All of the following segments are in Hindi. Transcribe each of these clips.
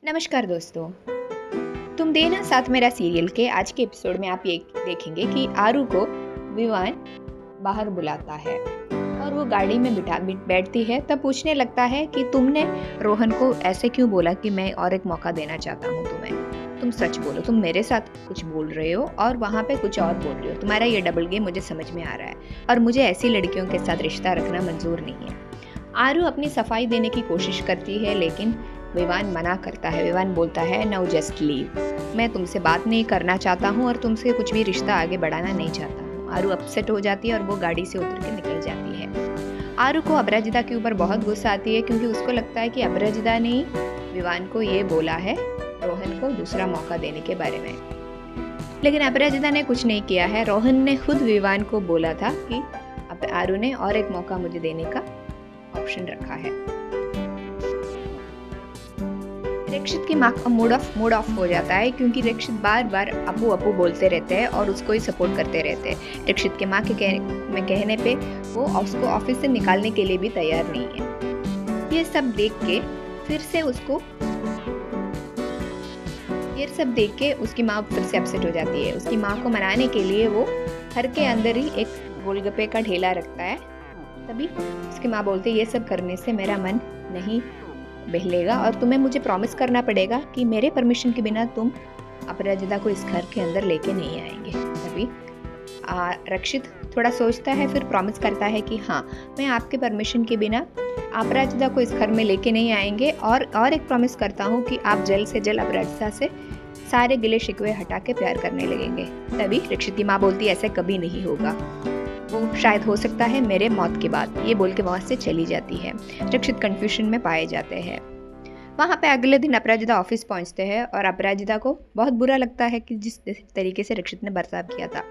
नमस्कार दोस्तों। तुम देना साथ मेरा सीरियल के आज के एपिसोड में आप ये देखेंगे कि आरू को विवान बाहर बुलाता है और वो गाड़ी में बैठती है। तब पूछने लगता है कि तुमने रोहन को ऐसे क्यों बोला कि मैं और एक मौका देना चाहता हूँ तुम्हें। तुम सच बोलो, तुम मेरे साथ कुछ बोल रहे हो और वहाँ पे कुछ और बोल रहे हो। तुम्हारा ये डबल गेम मुझे समझ में आ रहा है और मुझे ऐसी लड़कियों के साथ रिश्ता रखना मंजूर नहीं है। आरू अपनी सफाई देने की कोशिश करती है लेकिन विवान मना करता है। विवान बोलता है नाउ जस्ट लीव, मैं तुमसे बात नहीं करना चाहता हूँ और तुमसे कुछ भी रिश्ता आगे बढ़ाना नहीं चाहता हूँ। आरू अपसेट हो जाती है और वो गाड़ी से उतर के निकल जाती है। आरू को अपराजिता के ऊपर बहुत गुस्सा आती है क्योंकि उसको लगता है कि अपराजिता ने विवान को ये बोला है रोहन को दूसरा मौका देने के बारे में, लेकिन अपराजिता ने कुछ नहीं किया है। रोहन ने खुद विवान को बोला था कि आरू ने और एक मौका मुझे देने का ऑप्शन रखा है। रक्षित की माँ का मूड ऑफ हो जाता है क्योंकि रक्षित बार बार अपू अपू बोलते रहते हैं और उसको ही सपोर्ट करते रहते हैं। रक्षित के माँ के कहने पे वो उसको ऑफिस से निकालने के लिए भी तैयार नहीं है। ये सब देख के उसकी माँ फिर से अपसेट हो जाती है। उसकी माँ को मनाने के लिए वो घर के अंदर ही एक गोलगप्पे का ठेला रखता है। तभी उसकी माँ बोलती है ये सब करने से मेरा मन नहीं बहलेगा और तुम्हें मुझे प्रॉमिस करना पड़ेगा कि मेरे परमिशन के बिना तुम अपराजिता को इस घर के अंदर लेके नहीं आएंगे। तभी रक्षित थोड़ा सोचता है, फिर प्रॉमिस करता है कि हाँ, मैं आपके परमिशन के बिना अपराजिता को इस घर में लेके नहीं आएंगे और एक प्रॉमिस करता हूँ कि आप जल्द से जल्द अपराजिता से सारे गिले शिकवे हटा के प्यार करने लगेंगे। तभी रक्षित की माँ बोलती है ऐसे कभी नहीं होगा, वो शायद हो सकता है मेरे मौत के बाद। ये बोल के वहाँ से चली जाती है। रक्षित कंफ्यूजन में पाए जाते हैं। वहाँ पे अगले दिन अपराजिता ऑफिस पहुँचते हैं और अपराजिता को बहुत बुरा लगता है कि जिस तरीके से रक्षित ने बर्ताव किया था।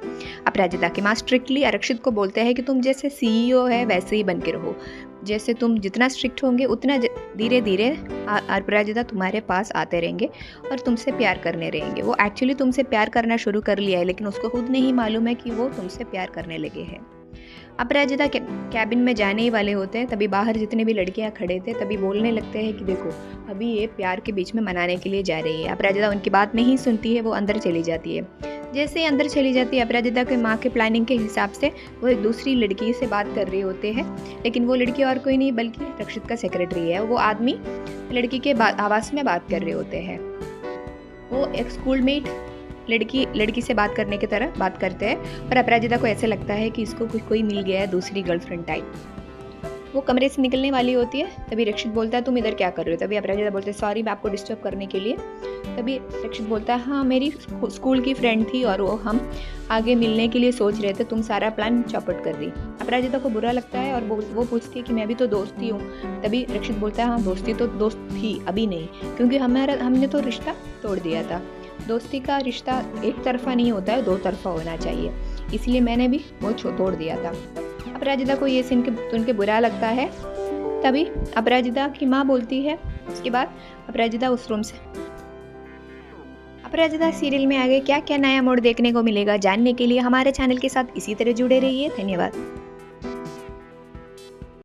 अपराजिता की माँ स्ट्रिक्टली रक्षित को बोलते हैं कि तुम जैसे CEO है वैसे ही बन के रहो, जैसे तुम जितना स्ट्रिक्ट होंगे उतना धीरे धीरे अपराजिता तुम्हारे पास आते रहेंगे और तुमसे प्यार करने रहेंगे। वो एक्चुअली तुमसे प्यार करना शुरू कर लिया है लेकिन उसको खुद नहीं मालूम है कि वो तुमसे प्यार करने लगे हैं। अपराजिता कैबिन में जाने ही वाले होते हैं, तभी बाहर जितने भी लड़कियां खड़े थे तभी बोलने लगते हैं कि देखो अभी ये प्यार के बीच में मनाने के लिए जा रही है। अपराजिता उनकी बात नहीं सुनती है, वो अंदर चली जाती है। जैसे ही अंदर चली जाती है अपराजिता के माँ के प्लानिंग के हिसाब से वो एक दूसरी लड़की से बात कर रहे होते हैं, लेकिन वो लड़की और कोई नहीं बल्कि रक्षित का सेक्रेटरी है। वो आदमी लड़की के आवाज़ में बात कर रहे होते हैं। वो एक स्कूलमेट लड़की से बात करने की तरह बात करते हैं और अपराजिता को ऐसे लगता है कि इसको कोई मिल गया है, दूसरी गर्लफ्रेंड टाइप। वो कमरे से निकलने वाली होती है, तभी रक्षित बोलता है तुम इधर क्या कर रहे हो। तभी अपराजिता बोलते हैं सॉरी मैं आपको डिस्टर्ब करने के लिए। तभी रक्षित बोलता है हाँ मेरी स्कूल की फ्रेंड थी और वो हम आगे मिलने के लिए सोच रहे थे, तुम सारा प्लान चौपट कर दी। अपराजिता को बुरा लगता है और वो पूछती है कि मैं भी तो दोस्ती हूँ। तभी रक्षित बोलता है हाँ दोस्ती तो दोस्त थी, अभी नहीं, क्योंकि हमने तो रिश्ता तोड़ दिया था। दोस्ती का रिश्ता एक तरफा नहीं होता है, दो तरफा होना चाहिए, इसलिए मैंने भी वो तोड़ दिया था। अपराजिता को ये सुन के बुरा लगता है। तभी अपराजिता की माँ बोलती है, उसके बाद अपराजिता उस रूम से अपराजिता सीरियल में आगे क्या क्या नया मोड़ देखने को मिलेगा जानने के लिए हमारे चैनल के साथ इसी तरह जुड़े रहिए। धन्यवाद।